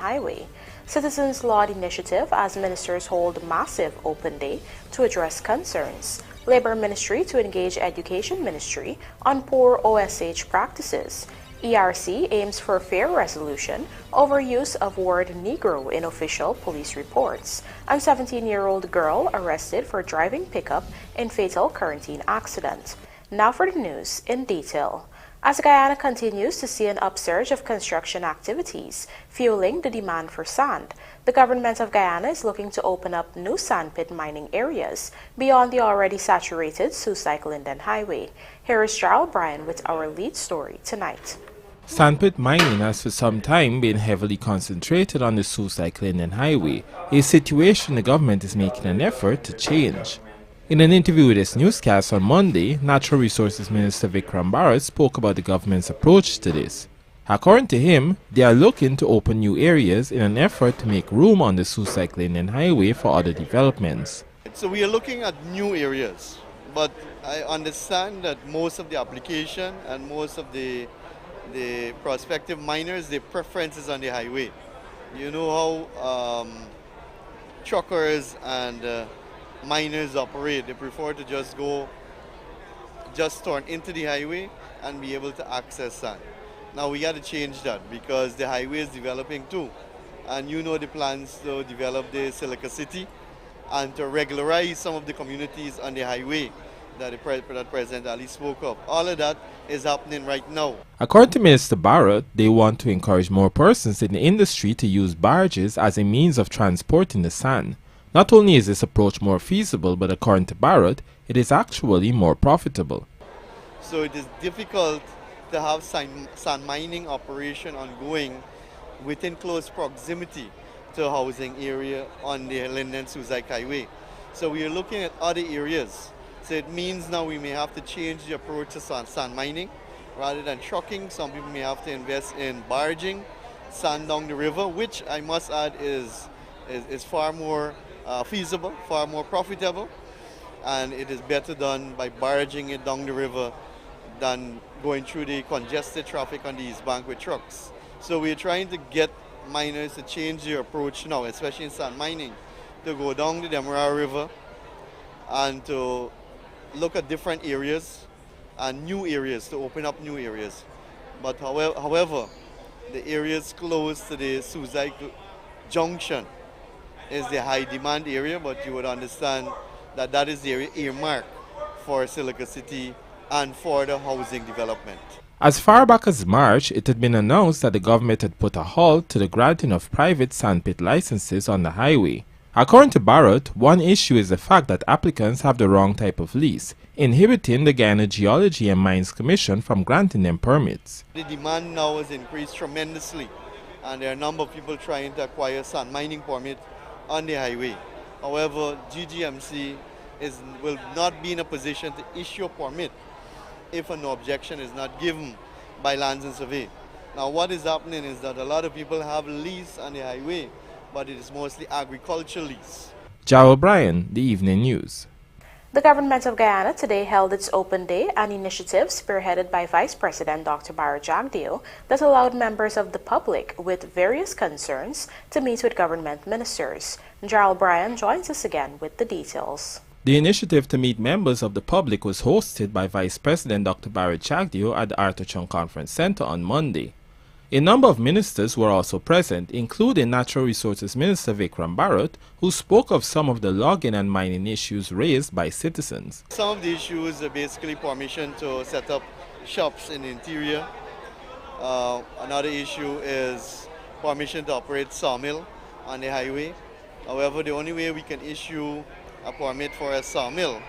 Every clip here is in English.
Highway. Citizens laud initiative as ministers hold massive open day to address concerns. Labor Ministry to engage Education Ministry on poor OSH practices. ERC aims for fair resolution over use of word Negro in official police reports. And 17-year-old girl arrested for driving pickup in fatal quarantine accident. Now for the news in detail. As Guyana continues to see an upsurge of construction activities, fueling the demand for sand, the government of Guyana is looking to open up new sandpit mining areas beyond the already saturated SOESDYKE-LINDEN highway. Here is Gerald Bryan with our lead story tonight. Sandpit mining has for some time been heavily concentrated on the SOESDYKE-LINDEN highway, a situation the government is making an effort to change. In an interview with this newscast on Monday, Natural Resources Minister Vikram Bharat spoke about the government's approach to this. According to him, they are looking to open new areas in an effort to make room on the SOESDYKE-LINDEN highway for other developments. So we are looking at new areas, but I understand that most of the application and most of the prospective miners, their preference is on the highway. You know how truckers and miners operate. They prefer to just turn into the highway and be able to access sand. Now we got to change that because the highway is developing too. And you know the plans to develop the Silica City and to regularize some of the communities on the highway that President Ali spoke of. All of that is happening right now. According to Minister Bharat, they want to encourage more persons in the industry to use barges as a means of transporting the sand. Not only is this approach more feasible, but according to Bharat, it is actually more profitable. So it is difficult to have sand mining operation ongoing within close proximity to a housing area on the Linden SOESDYKE highway. So we are looking at other areas. So it means now we may have to change the approach to sand mining. Rather than trucking, some people may have to invest in barging sand down the river, which I must add is far more feasible, far more profitable, and it is better done by barging it down the river than going through the congested traffic on the east bank with trucks. So we're trying to get miners to change their approach now, especially in sand mining, to go down the Demerara River and to look at different areas and new areas, to open up new areas. But however, the areas close to the SOESDYKE junction is the high demand area, but you would understand that that is the area earmarked for Silica City and for the housing development. As far back as March, it had been announced that the government had put a halt to the granting of private sandpit licenses on the highway. According to Bharat, one issue is the fact that applicants have the wrong type of lease, inhibiting the Guyana Geology and Mines Commission from granting them permits. The demand now has increased tremendously, and there are a number of people trying to acquire sand mining permit on the highway. However, GGMC will not be in a position to issue a permit if an objection is not given by Lands and Survey. Now what is happening is that a lot of people have lease on the highway, but it is mostly agricultural lease. Gerald Bryan, The Evening News. The government of Guyana today held its Open Day, an initiative spearheaded by Vice President Dr. Bharat Jagdeo that allowed members of the public with various concerns to meet with government ministers. Gerald Bryan joins us again with the details. The initiative to meet members of the public was hosted by Vice President Dr. Bharat Jagdeo at the Arthur Chung Conference Center on Monday. A number of ministers were also present, including Natural Resources Minister Vikram Bharat, who spoke of some of the logging and mining issues raised by citizens. Some of the issues are basically permission to set up shops in the interior. Another issue is permission to operate sawmill on the highway. However, the only way we can issue a permit for a sawmill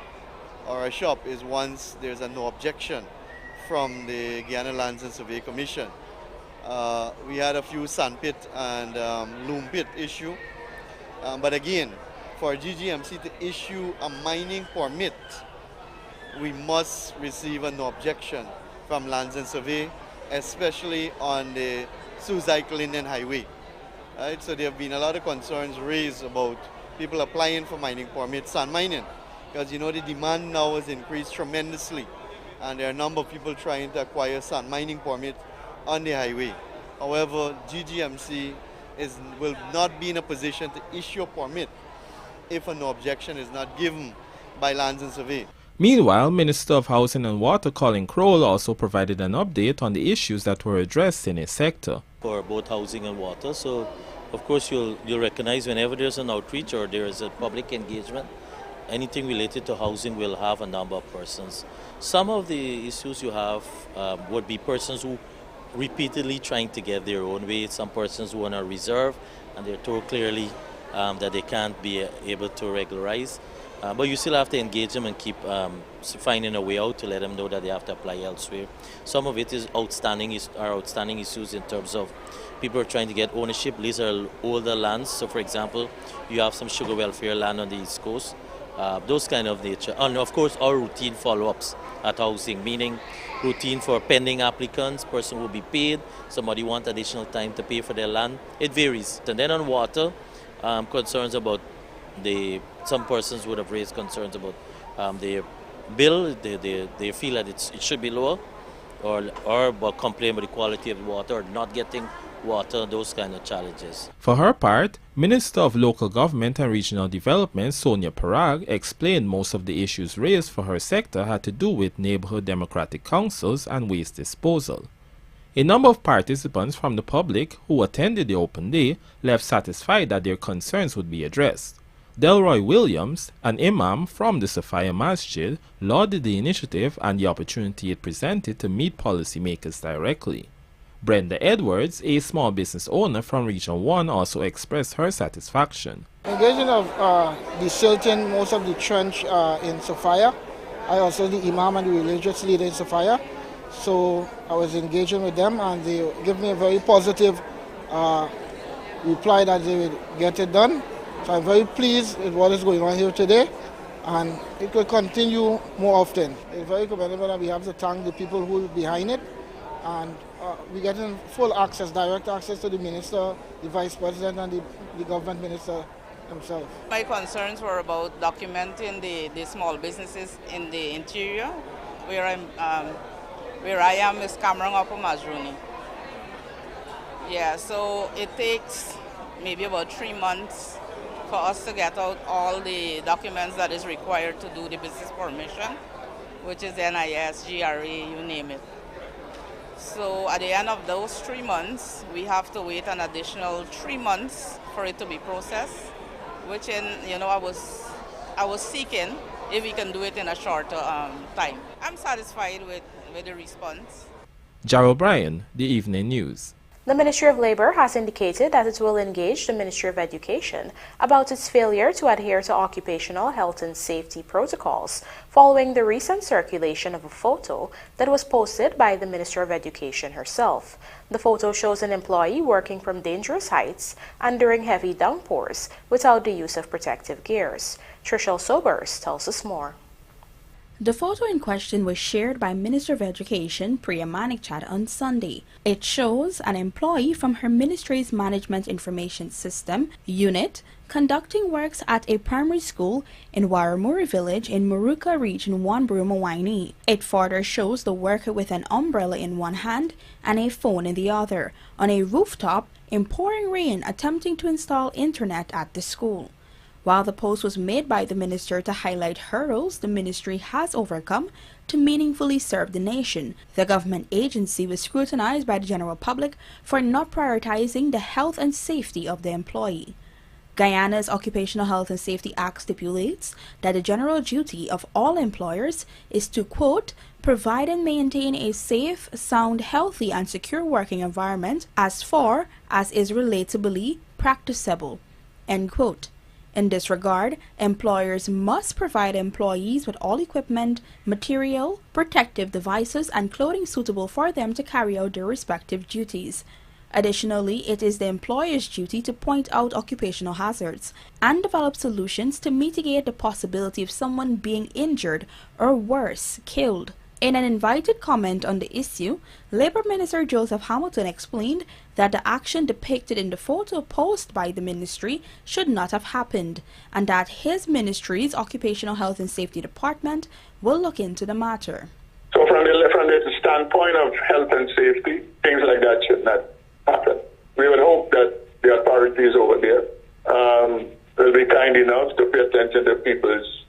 or a shop is once there's a no objection from the Guyana Lands and Survey Commission. We had a few sandpit and loom pit issue, but again, for GGMC to issue a mining permit, we must receive a no objection from Lands and Survey, especially on the SOESDYKE-LINDEN highway. Right? So there have been a lot of concerns raised about people applying for mining permits, sand mining, because you know the demand now has increased tremendously, and there are a number of people trying to acquire sand mining permit on the highway. However, GGMC will not be in a position to issue a permit if an objection is not given by Lands and Survey. Meanwhile, Minister of Housing and Water Colin Crowell also provided an update on the issues that were addressed in his sector. For both housing and water, so of course you'll recognize whenever there's an outreach or there is a public engagement, anything related to housing will have a number of persons. Some of the issues you have would be persons who repeatedly trying to get their own way. Some persons who are on a reserve and they're told clearly that they can't be able to regularize. But you still have to engage them and keep finding a way out to let them know that they have to apply elsewhere. Some of it is outstanding issues in terms of people are trying to get ownership. These are older lands. So, for example, you have some sugar welfare land on the East Coast. Those kind of nature. And of course, our routine follow-ups at housing, meaning routine for pending applicants, person will be paid, somebody want additional time to pay for their land. It varies. And then on water, concerns about some persons would have raised concerns about their bill. They feel that it should be lower, or about complain about the quality of the water or not getting water, those kind of challenges. For her part, Minister of Local Government and Regional Development Sonia Parag explained most of the issues raised for her sector had to do with neighborhood democratic councils and waste disposal. A number of participants from the public who attended the open day left satisfied that their concerns would be addressed. Delroy Williams, an imam from the Sophia Masjid, lauded the initiative and the opportunity it presented to meet policymakers directly. Brenda Edwards, a small business owner from Region 1, also expressed her satisfaction. Engaging of the silting most of the trench in Sophia. I also the imam and the religious leader in Sophia. So I was engaging with them and they gave me a very positive reply that they would get it done. So I'm very pleased with what is going on here today, and it will continue more often. It's very commendable, and we have to thank the people who are behind it. And we're getting full access, direct access to the minister, the vice president, and the government minister himself. My concerns were about documenting the small businesses in the interior, where I am is Cameron Upper Mazruni. Yeah, so it takes maybe about 3 months for us to get out all the documents that is required to do the business permission, which is NIS, GRA, you name it. So at the end of those 3 months, we have to wait an additional 3 months for it to be processed, which I was seeking if we can do it in a shorter time. I'm satisfied with the response. Jarrell Bryan, The Evening News. The Ministry of Labor has indicated that it will engage the Ministry of Education about its failure to adhere to occupational health and safety protocols following the recent circulation of a photo that was posted by the Minister of Education herself. The photo shows an employee working from dangerous heights and during heavy downpours without the use of protective gears. Trishelle Sobers tells us more. The photo in question was shared by Minister of Education Priya Manikchand on Sunday. It shows an employee from her ministry's Management Information System unit conducting works at a primary school in Warramuri village in Muruka Region 1, Brumawaini. It further shows the worker with an umbrella in one hand and a phone in the other on a rooftop in pouring rain attempting to install internet at the school. While the post was made by the minister to highlight hurdles the ministry has overcome to meaningfully serve the nation, the government agency was scrutinized by the general public for not prioritizing the health and safety of the employee. Guyana's Occupational Health and Safety Act stipulates that the general duty of all employers is to, quote, provide and maintain a safe, sound, healthy, and secure working environment as far as is relatably practicable, end quote. In this regard, employers must provide employees with all equipment, material, protective devices, and clothing suitable for them to carry out their respective duties. Additionally, it is the employer's duty to point out occupational hazards and develop solutions to mitigate the possibility of someone being injured or worse, killed. In an invited comment on the issue, Labour Minister Joseph Hamilton explained that the action depicted in the photo posted by the ministry should not have happened, and that his ministry's Occupational Health and Safety Department will look into the matter. So from the standpoint of health and safety, things like that should not happen. We would hope that the authorities over there will be kind enough to pay attention to people's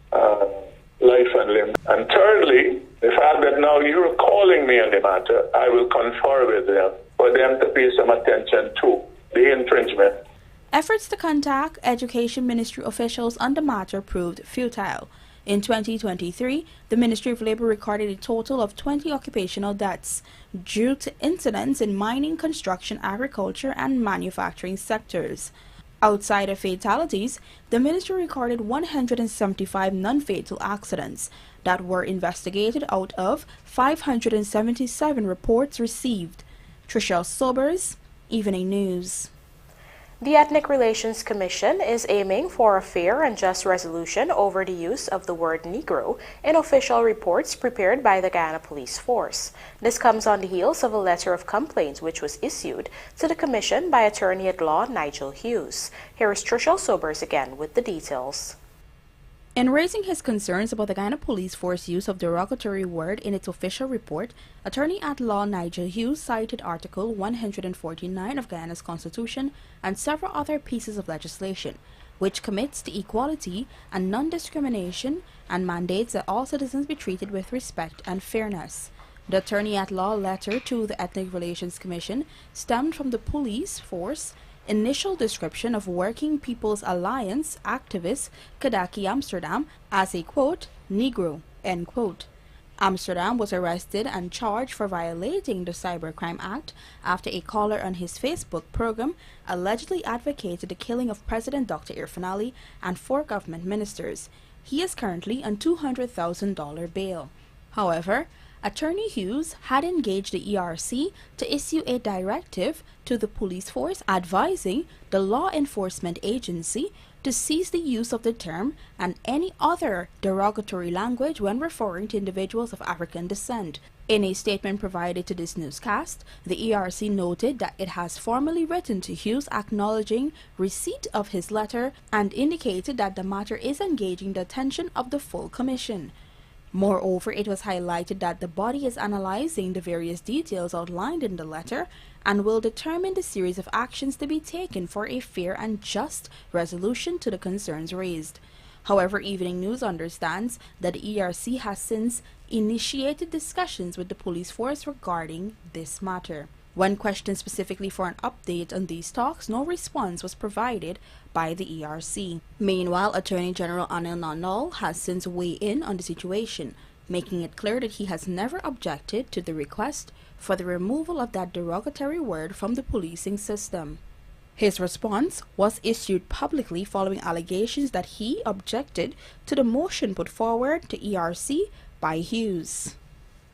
life and limb. And thirdly, the fact that now you're calling me on the matter, I will confer with them for them to pay some attention to the infringement. Efforts to contact Education Ministry officials on the matter proved futile. In 2023, the Ministry of Labor recorded a total of 20 occupational deaths due to incidents in mining, construction, agriculture, and manufacturing sectors. Outside of fatalities, the ministry recorded 175 non-fatal accidents that were investigated out of 577 reports received. Tricia Sobers, Evening News. The Ethnic Relations Commission is aiming for a fair and just resolution over the use of the word Negro in official reports prepared by the Guyana Police Force. This comes on the heels of a letter of complaint which was issued to the Commission by Attorney-at-Law Nigel Hughes. Here is Tricia Sobers again with the details. In raising his concerns about the Guyana Police Force use of derogatory word in its official report, Attorney-at-Law Nigel Hughes cited Article 149 of Guyana's Constitution and several other pieces of legislation, which commits to equality and non-discrimination and mandates that all citizens be treated with respect and fairness. The Attorney-at-Law letter to the Ethnic Relations Commission stemmed from the police force initial description of Working People's Alliance activist Kadaki Amsterdam as a, quote, Negro, end quote. Amsterdam was arrested and charged for violating the Cybercrime Act after a caller on his Facebook program allegedly advocated the killing of President Dr. Irfaan Ali and 4 government ministers. He is currently on $200,000 bail. However, Attorney Hughes had engaged the ERC to issue a directive to the police force advising the law enforcement agency to cease the use of the term and any other derogatory language when referring to individuals of African descent. In a statement provided to this newscast, the ERC noted that it has formally written to Hughes acknowledging receipt of his letter and indicated that the matter is engaging the attention of the full commission. Moreover, it was highlighted that the body is analyzing the various details outlined in the letter and will determine the series of actions to be taken for a fair and just resolution to the concerns raised. However, Evening News understands that the ERC has since initiated discussions with the police force regarding this matter. When questioned specifically for an update on these talks, no response was provided by the ERC. Meanwhile, Attorney General Anil Nandal has since weighed in on the situation, making it clear that he has never objected to the request for the removal of that derogatory word from the policing system. His response was issued publicly following allegations that he objected to the motion put forward to ERC by Hughes.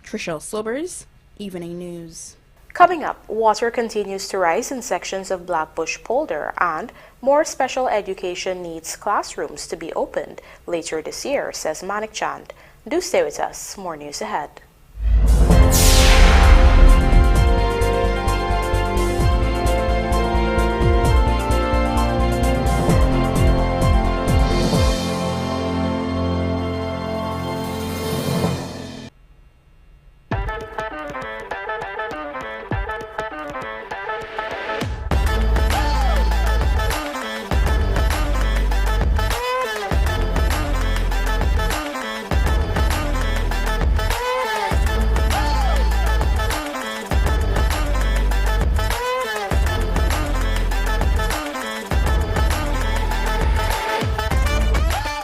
Tricia Sobers, Evening News. Coming up, water continues to rise in sections of Blackbush Polder and more special education needs classrooms to be opened later this year, says Manik Chand. Do stay with us. More news ahead.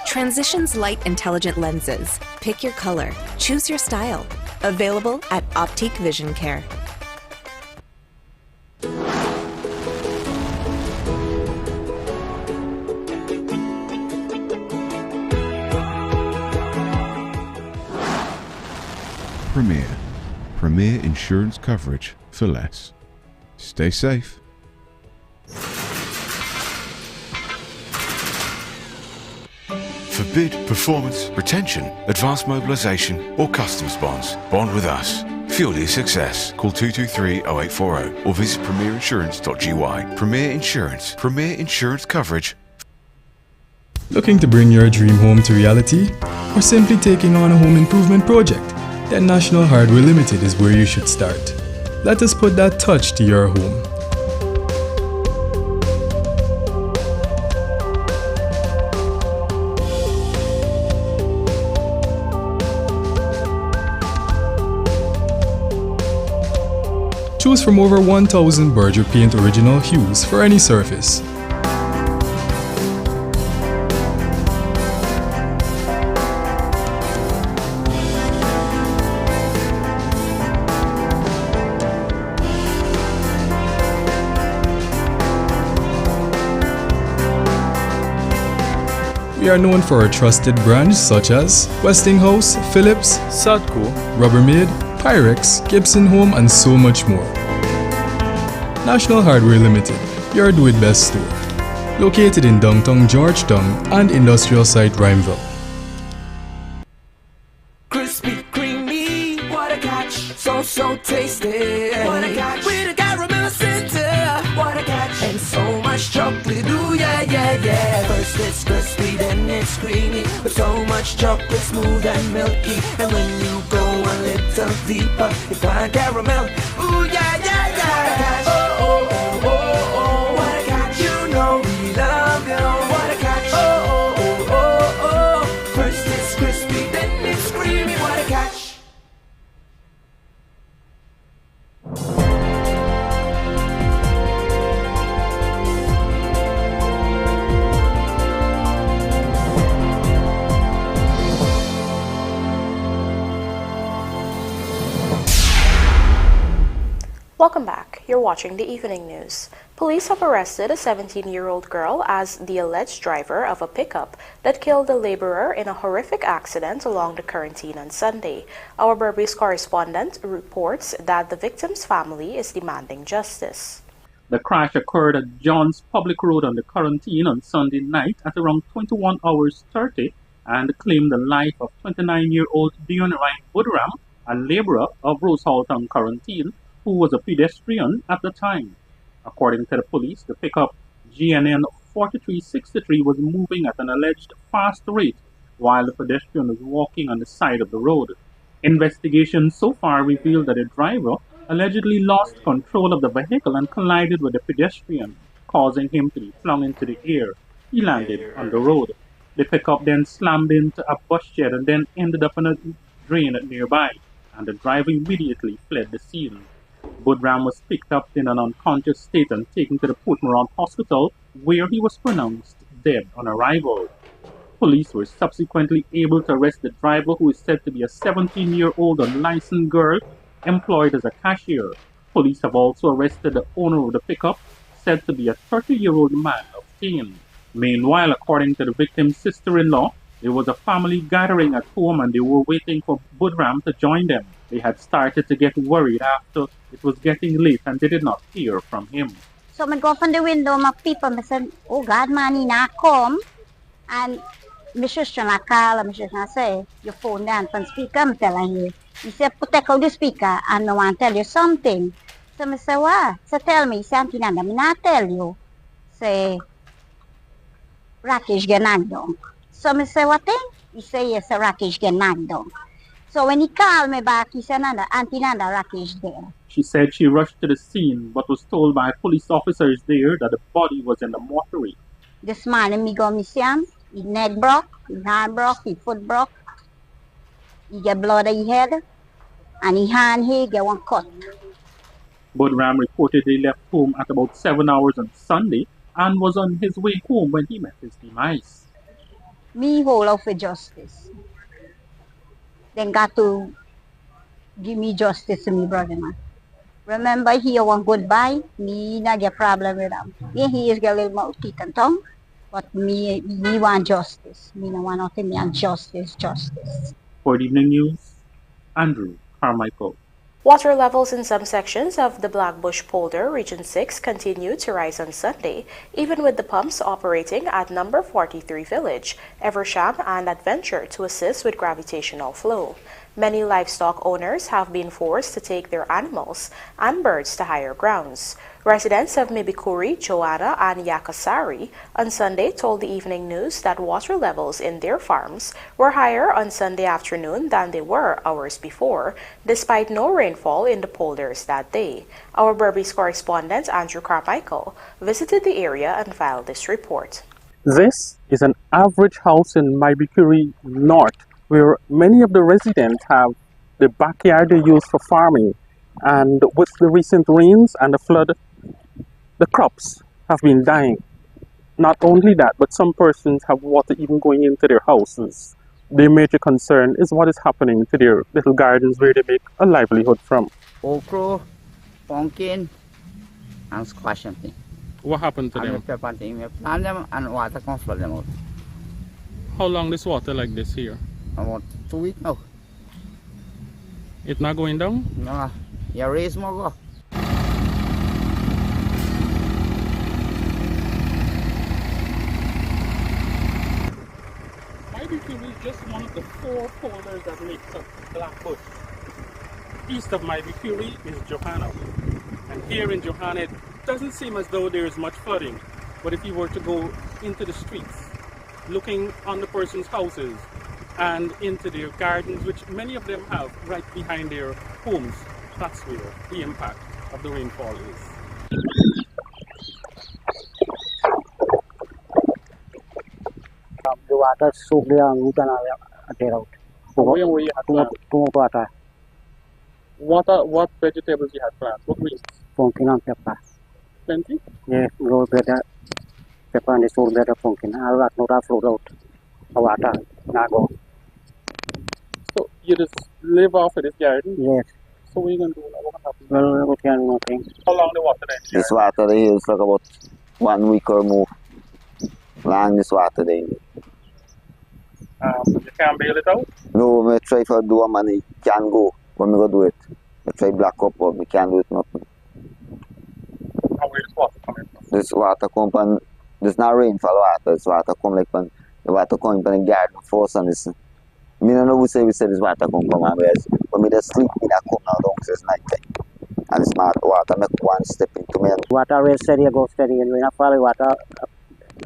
Transitions Light Intelligent Lenses. Pick your color. Choose your style. Available at Optique Vision Care. Premier insurance coverage for less. Stay safe. For bid, performance, retention, advanced mobilisation or customs bonds, bond with us. Fuel your success. Call 223-0840 or visit premierinsurance.gy. Premier Insurance coverage. Looking to bring your dream home to reality? Or simply taking on a home improvement project? Then National Hardware Limited is where you should start. Let us put that touch to your home. Choose from over 1,000 Berger Paint original hues for any surface. We are known for our trusted brands such as Westinghouse, Philips, Sadco, Rubbermaid, Pyrex, Gibson Home, and so much more. National Hardware Limited, your do-it-best store. Located in downtown Georgetown and industrial site Rhymeville. Crispy, creamy, what a catch, so tasty. What a catch, with a caramel center. What a catch, and so much chocolate, ooh yeah. First it's crispy, then it's creamy, with so much chocolate, smooth and milky. And when you go a little deeper, you find caramel, ooh yeah. Oh, what a catch, you know we love you. What a catch, oh. First it's crispy, then it's creamy, what a catch. Welcome back. You're watching the evening news. Police have arrested a 17-year-old girl as the alleged driver of a pickup that killed a laborer in a horrific accident along the Corentyne on Sunday. Our Berbice correspondent reports that the victim's family is demanding justice. The crash occurred at John's Public Road on the Corentyne on Sunday night at around 21 hours 30 and claimed the life of 29-year-old Dion Ryan Budram, a laborer of Rosehalton, Corentyne, who was a pedestrian at the time. According to the police, the pickup GNN 4363 was moving at an alleged fast rate while the pedestrian was walking on the side of the road. Investigations so far revealed that the driver allegedly lost control of the vehicle and collided with the pedestrian, causing him to be flung into the air. He landed on the road. The pickup then slammed into a bus shed and then ended up in a drain nearby, and the driver immediately fled the scene. Budram was picked up in an unconscious state and taken to the Portmorant Hospital, where he was pronounced dead on arrival. Police were subsequently able to arrest the driver, who is said to be a 17-year-old unlicensed girl employed as a cashier. Police have also arrested the owner of the pickup, said to be a 30-year-old man of 10. Meanwhile, according to the victim's sister-in-law, there was a family gathering at home and they were waiting for Budram to join them. They had started to get worried after it was getting late and they did not hear from him. So I go from the window, my people, I said, oh God, man, he not come. And my sister call and my sister say, your phone down from speaker, I'm telling you. He said, put out the speaker and I want to tell you something. So I said, what? So tell me, he said, Auntie Nanda, I not tell you. Say, Rakesh get knocked down. So I said, what thing? He said, yes, Rakesh get knocked down. So when he called me back, he said, Nanda, Auntie Nanda, Rakesh there. She said she rushed to the scene but was told by police officers there that the body was in the mortuary. This morning, me go me see him. His neck broke, his hand broke, his foot broke. He get blood on his head, and his hand here get one cut. Budram reportedly left home at about 7 hours on Sunday and was on his way home when he met his demise. Me hold out for justice. Then got to give me justice to me brother, man. Remember, he want goodbye, me not get problem with him. Yeah, he is get a little more teeth and tongue, but me want justice. Me no want nothing, me want justice. For the evening news, Andrew Carmichael. Water levels in some sections of the Blackbush Polder, Region 6, continue to rise on Sunday, even with the pumps operating at number 43 Village, Eversham, and Adventure to assist with gravitational flow. Many livestock owners have been forced to take their animals and birds to higher grounds. Residents of Mibikuri, Joanna, and Yakasari on Sunday told the Evening News that water levels in their farms were higher on Sunday afternoon than they were hours before, despite no rainfall in the polders that day. Our Berbice correspondent Andrew Carmichael visited the area and filed this report. This is an average house in Mibikuri North, where many of the residents have the backyard they use for farming, And with the recent rains and the flood, the crops have been dying. Not only that, but some persons have water even going into their houses. Their major concern is what is happening to their little gardens where they make a livelihood from. Okra, pumpkin, and squash and thing. What happened to And them? we pepper thing, we plant them and water can flood them out. How long this water like this here? About 2 weeks now. It's not going down? No, you raise more go. Mybury is just one of the 4 folders that makes up Blackbush. East of Mybury is Johanna. And here in Johanna, it doesn't seem as though there is much flooding. But if you were to go into the streets, looking on the person's houses and into their gardens, which many of them have right behind their homes, that's where the impact of the rainfall is. The water soaked the root and tear out. Where you had plants? Too much water. What vegetables you had plants? What greens? Pumpkin and pepper. Plenty? Yes, grow better. Pepper and the soul better pumpkin. All that not float out. The water, not go. So you just live off of this garden? Yes. So what are you going to do? What happens? Well, we can do nothing. How long the water then? This water there is like about 1 week or more. Long this water there. You can't bail it out? No, I try to do a money, can't go. But I go do it. I try black up, but we can't do it nothing. And where this water coming from? This water come from, this not rainfall water, this water come like when the water come from the garden force and this. I don't know who say this water come from and whereas when I just sleep, I come now down since night time. And this water make one step into me. Water real steady, go steady, and when I fall water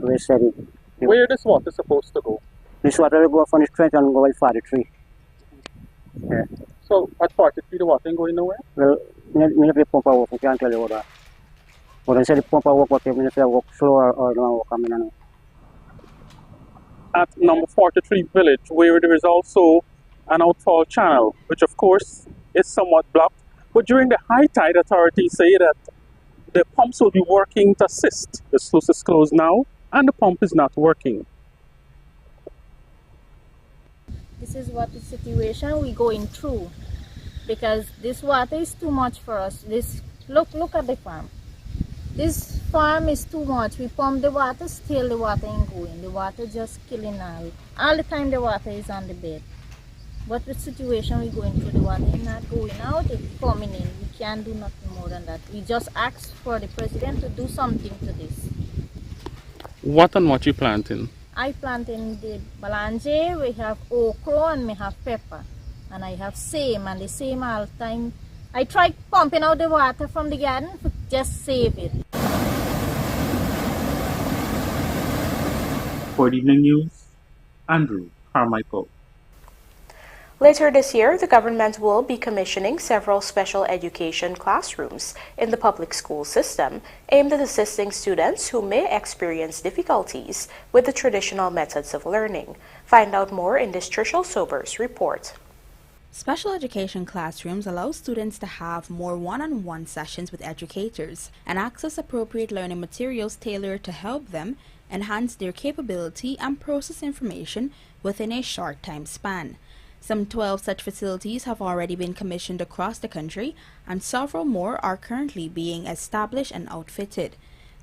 real steady. Where this water supposed to go? This water will go from the trench and go by 43. Yeah. So at 43 the water ain't going nowhere? Well, I have to pump work, I can't tell you what that. But I said the pump work, but I have to work slow or don't work, I mean, at number 43 village, where there is also an outfall channel, which of course is somewhat blocked. But during the high tide, authorities say that the pumps will be working to assist. The sluice is closed now and the pump is not working. This is what the situation we're going through, because this water is too much for us. Look at the farm. This farm is too much. We pump the water, still the water ain't going. The water just killing all. All the time the water is on the bed. But the situation we're going through, the water is not going out, it's coming in. We can't do nothing more than that. We just ask for the president to do something to this. What and what you planting? I plant in the balange, we have okra and we have pepper. And I have same and the same all the time. I try pumping out the water from the garden to just save it. For the evening news, Andrew Carmichael. Later this year, the government will be commissioning several special education classrooms in the public school system aimed at assisting students who may experience difficulties with the traditional methods of learning. Find out more in this Trishul Sobers report. Special education classrooms allow students to have more one-on-one sessions with educators and access appropriate learning materials tailored to help them enhance their capability and process information within a short time span. Some 12 such facilities have already been commissioned across the country, and several more are currently being established and outfitted.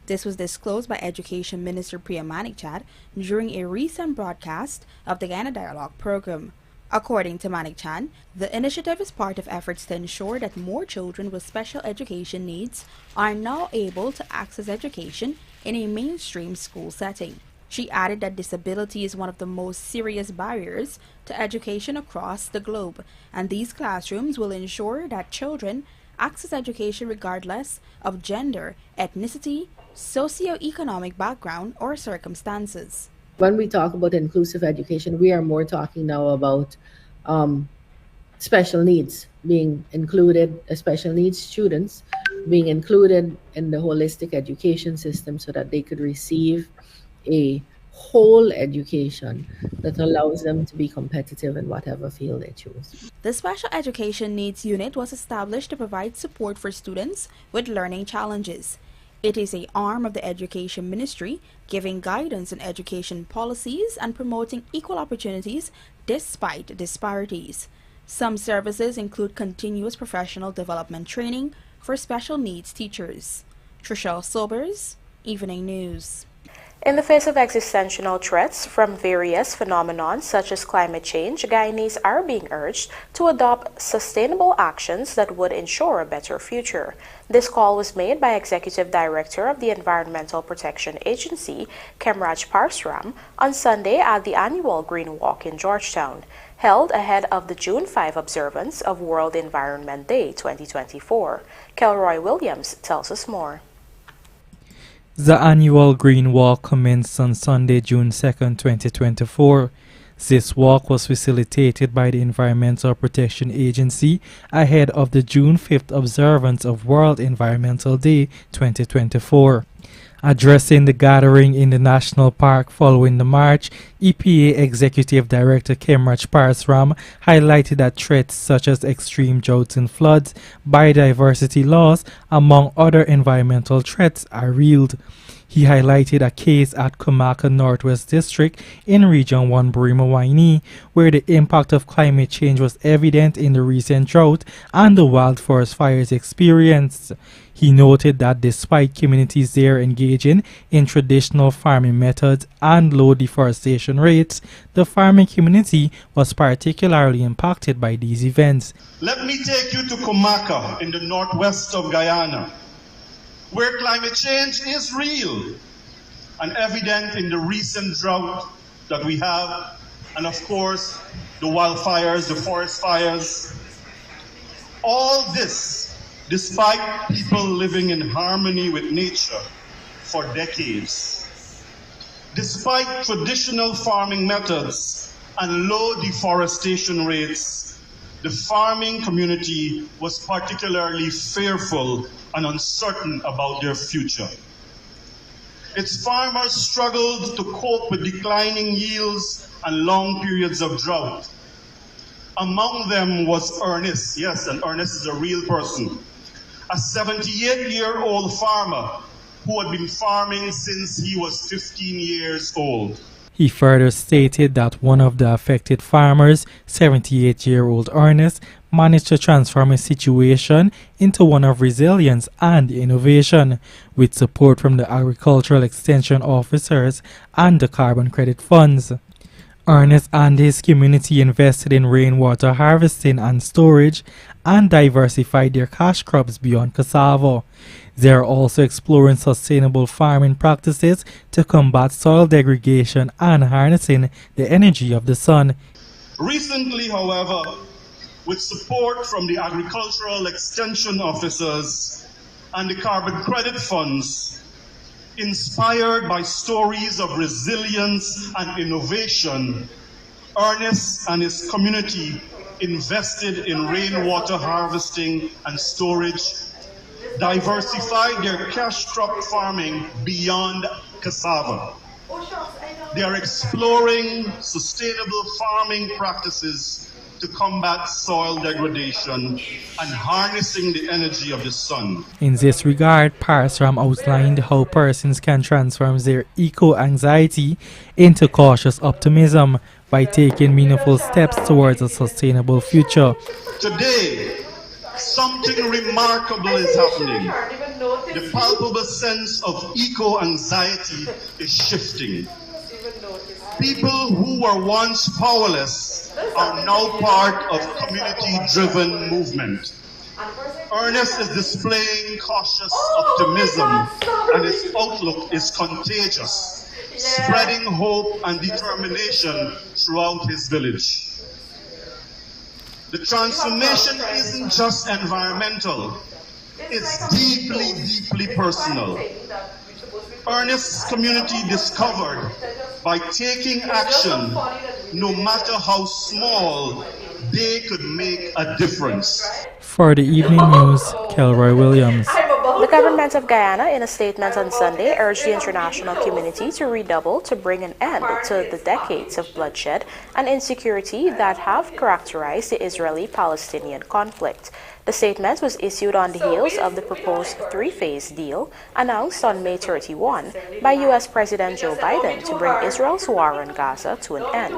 This was disclosed by Education Minister Priya Manikchad during a recent broadcast of the Ghana Dialogue program. According to Manikchand, the initiative is part of efforts to ensure that more children with special education needs are now able to access education in a mainstream school setting. She added that disability is one of the most serious barriers to education across the globe, and these classrooms will ensure that children access education regardless of gender, ethnicity, socioeconomic background, or circumstances. When we talk about inclusive education, we are more talking now about special needs being included, special needs students being included in the holistic education system so that they could receive a whole education that allows them to be competitive in whatever field they choose. The Special Education Needs Unit was established to provide support for students with learning challenges. It is an arm of the Education Ministry, giving guidance on education policies and promoting equal opportunities despite disparities. Some services include continuous professional development training for special needs teachers. Trishelle Sobers, Evening News. In the face of existential threats from various phenomena such as climate change, Guyanese are being urged to adopt sustainable actions that would ensure a better future. This call was made by Executive Director of the Environmental Protection Agency, Kemraj Parsram, on Sunday at the annual Green Walk in Georgetown, held ahead of the June 5 observance of World Environment Day 2024. Kelroy Williams tells us more. The annual Green Walk commenced on Sunday, June 2, 2024. This walk was facilitated by the Environmental Protection Agency ahead of the June 5th observance of World Environmental Day 2024. Addressing the gathering in the National Park following the march, EPA Executive Director Kemraj Parsram highlighted that threats such as extreme droughts and floods, biodiversity loss, among other environmental threats are real. He highlighted a case at Kumaka Northwest District in Region 1 Burima-Waini, where the impact of climate change was evident in the recent drought and the wild forest fires experienced. He noted that despite communities there engaging in traditional farming methods and low deforestation rates, the farming community was particularly impacted by these events. Let me take you to Kumaka in the northwest of Guyana, where climate change is real and evident in the recent drought that we have, and of course, the wildfires, the forest fires. All this despite people living in harmony with nature for decades. Despite traditional farming methods and low deforestation rates, the farming community was particularly fearful and uncertain about their future. Its farmers struggled to cope with declining yields and long periods of drought. Among them was Ernest, yes, and Ernest is a real person, a 78-year-old farmer who had been farming since he was 15 years old. He further stated that one of the affected farmers, 78-year-old Ernest, managed to transform his situation into one of resilience and innovation, with support from the agricultural extension officers and the carbon credit funds. Ernest and his community invested in rainwater harvesting and storage and diversified their cash crops beyond cassava. They are also exploring sustainable farming practices to combat soil degradation and harnessing the energy of the sun. Recently, however, with support from the agricultural extension officers and the carbon credit funds, inspired by stories of resilience and innovation, Ernest and his community invested in rainwater harvesting and storage, diversified their cash crop farming beyond cassava. They are exploring sustainable farming practices to combat soil degradation and harnessing the energy of the sun. In this regard, Parsram outlined how persons can transform their eco-anxiety into cautious optimism by taking meaningful steps towards a sustainable future. Today, something remarkable is happening. The palpable sense of eco-anxiety is shifting. People who were once powerless are now part of community-driven movement. Ernest is displaying cautious optimism, and his outlook is contagious, spreading hope and determination throughout his village. The transformation isn't just environmental, it's deeply, deeply personal. Ernest's community discovered by taking action, no matter how small, they could make a difference. For the Evening News, Kelroy Williams. The government government of Guyana, in a statement on Sunday, urged the international community to redouble to bring an end to the decades of bloodshed and insecurity that have characterized the Israeli-Palestinian conflict. The statement was issued on the heels of the proposed three-phase deal announced on May 31 by U.S. President Joe Biden to bring Israel's war on Gaza to an end.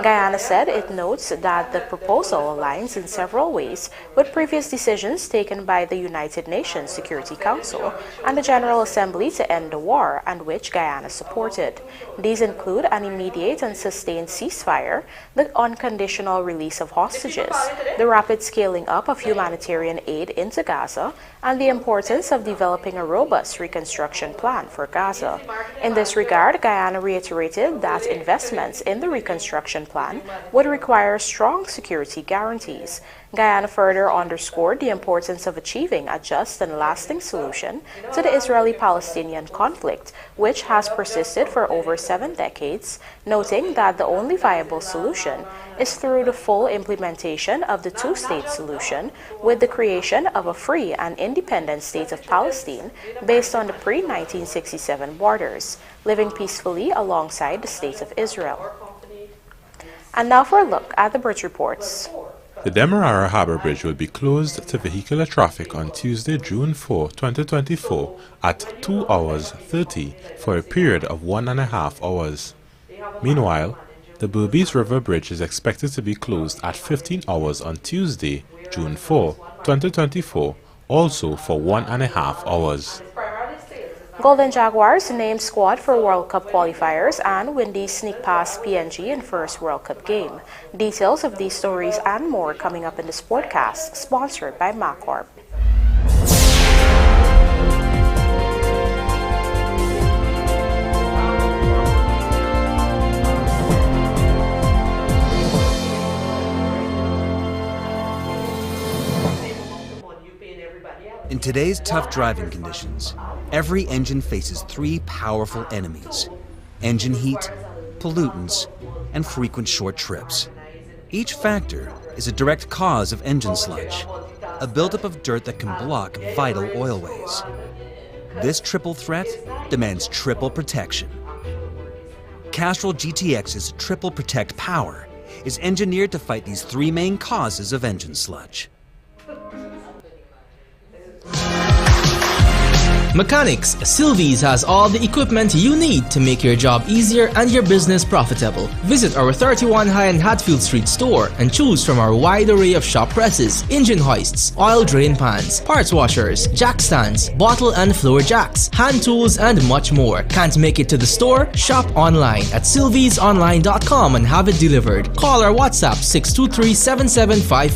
Guyana said it notes that the proposal aligns in several ways with previous decisions taken by the United Nations Security Council and the General Assembly to end the war, and which Guyana supported. These include an immediate and sustained ceasefire, the unconditional release of hostages, the rapid scaling up of humanitarian aid into Gaza, and the importance of developing a robust reconstruction plan for Gaza. In this regard, Guyana reiterated that investments in the reconstruction plan would require strong security guarantees. Guyana further underscored the importance of achieving a just and lasting solution to the Israeli-Palestinian conflict, which has persisted for over 7 decades, noting that the only viable solution is through the full implementation of the two-state solution, with the creation of a free and independent state of Palestine based on the pre-1967 borders, living peacefully alongside the state of Israel. And now for a look at the bridge reports. The Demerara Harbour Bridge will be closed to vehicular traffic on Tuesday, June 4, 2024 at 2 hours 30 for a period of 1.5 hours. Meanwhile, the Berbice River Bridge is expected to be closed at 15 hours on Tuesday, June 4, 2024, also for 1.5 hours. Golden Jaguars named squad for World Cup qualifiers, and Windies sneak past PNG in first World Cup game. Details of these stories and more coming up in the Sportcast, sponsored by Macorp. In today's tough driving conditions, every engine faces 3 powerful enemies: engine heat, pollutants, and frequent short trips. Each factor is a direct cause of engine sludge, a buildup of dirt that can block vital oilways. This triple threat demands triple protection. Castrol GTX's Triple Protect Power is engineered to fight these 3 main causes of engine sludge. Mechanics, Sylvie's has all the equipment you need to make your job easier and your business profitable. Visit our 31 High and Hatfield Street store and choose from our wide array of shop presses, engine hoists, oil drain pans, parts washers, jack stands, bottle and floor jacks, hand tools, and much more. Can't make it to the store? Shop online at sylviesonline.com and have it delivered. Call or WhatsApp 623-775